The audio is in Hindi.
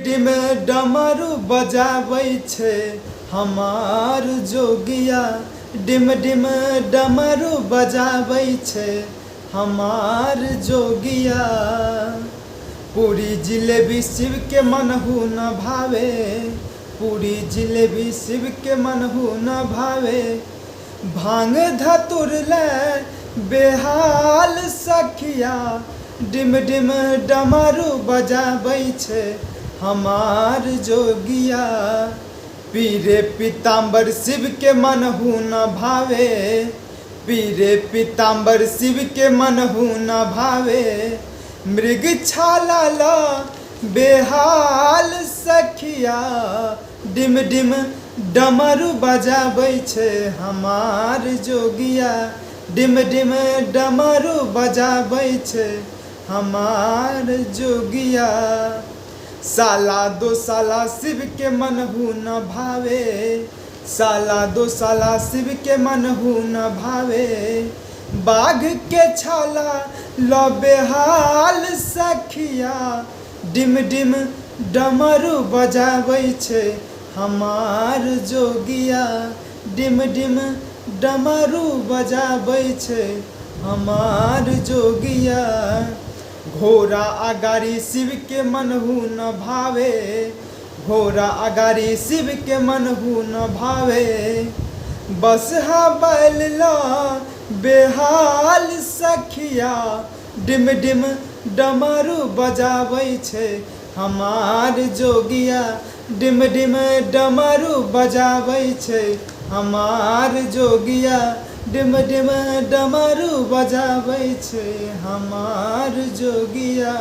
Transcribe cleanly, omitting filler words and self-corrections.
डिम डमरू बजाबै छे हमार जोगिया। डिम डिम डमरू बजाबै छे हमार जोगिया। पूरी जिलेबी शिव के मनहु न भावे, पूरी जिलेबी शिव के मनहु न भावे। भांग धतुर ले बेहाल सखिया। डिम डिम डमरू बजाबै छे हमार जोगिया। पीरे पीताम्बर शिव के मनहु न भावे, पीरे पीताम्बर शिव के मनहु न भावे। मृग छाला ला बेहाल सखिया। डिम डिम डमरू बजाबै छे हमार जोगिया। डिम डिम डमरू बजाबै छे हमार जोगिया। साला दो साला शिव के मनहु न भावे, साला दो साला शिव के मनहु न भावे। बाघ के छाला लो बेहाल सखिया। डिम डिम डमरू बजाबै छे हमार जोगिया। डिम डिम डमरू बजाबै छे हमार जोगिया। घोड़ा अगारी शिव के मनहु न भावे, घोड़ा अगारी शिव के मनहु न भावे। बसहा बैल ला बेहाल सखिया। डिम डिम डमरू बजाबै छे हमार जोगिया। डिम डिम डमरू बजाबै छे हमार जोगिया। डिम डिम डमरू बजाबै छे हमार जोगिया।